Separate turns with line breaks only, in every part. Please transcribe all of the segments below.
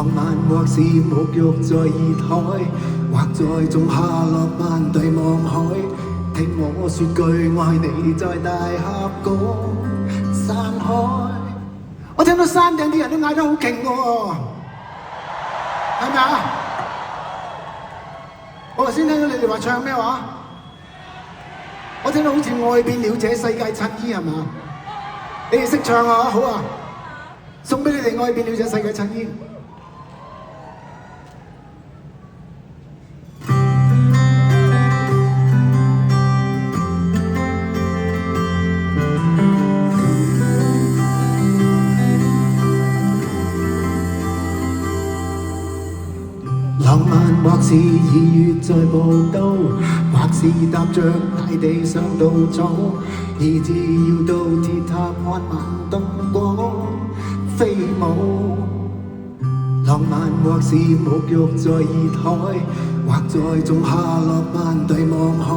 浪漫或是沐浴在熱海，或在仲夏落班對望海。聽我說句愛你，在大峽谷山海。我聽到山頂啲人都嗌得好勁喎，係咪啊？我頭先聽到你哋話唱咩話？我聽到好似愛變了這世界襯衣係嘛？你哋識唱啊？好啊，送俾你哋愛變了這世界襯衣。浪漫或是2月在步道，或是踏着大地上稻草，以至要到鐵塔看晚燈光飛舞。浪漫或是沐浴在熱海，或在仲夏落班對望海。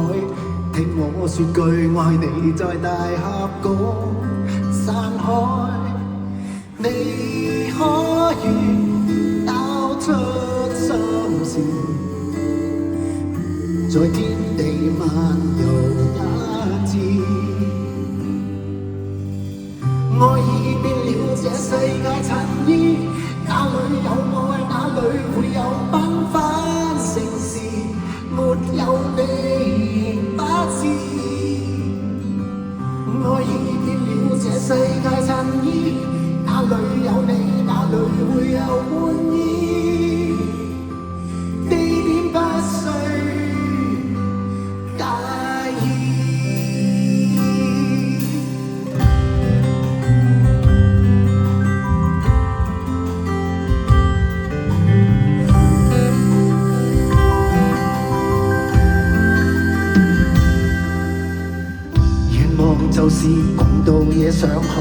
聽我說句愛你，在大峽谷山海，你可以交出在天地漫遊一次，愛已變了這世界襯衣，哪裏有愛，哪裏會有繽紛城市，沒有你不知。愛已變了這世界襯衣，哪裏有你，哪裏會有歡意。就是共渡夜上海，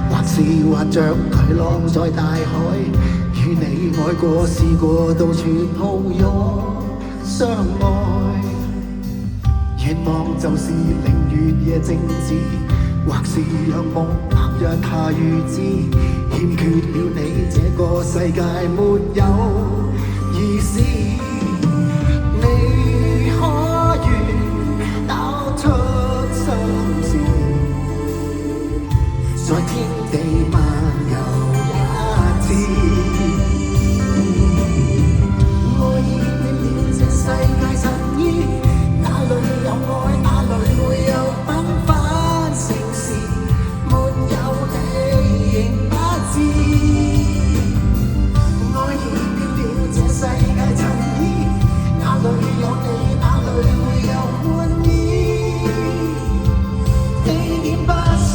或是划着巨浪在大海，與你愛過試過，到處抱擁相愛。願望就是令月夜靜止，或是讓夢踏入下預知，欠缺了你這個世界沒有意思。你可願交出心事，在天地漫遊一次，愛已變了這世界襯衣，哪裏有愛，哪裏會有繽紛城市，沒有你仍不知。愛已變了這世界襯衣，哪裏有你，哪裏會有歡意。地點不需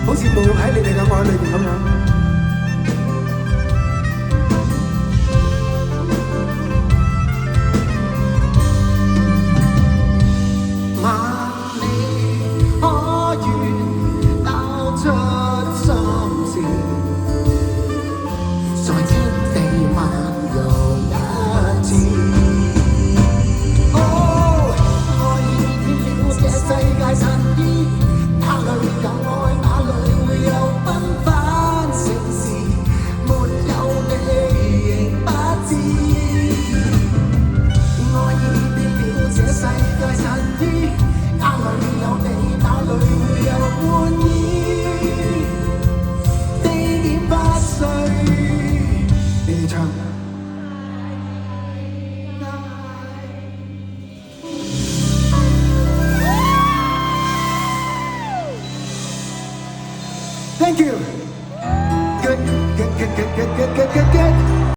好似沐浴喺你哋嘅愛裏邊咁樣。Thank you.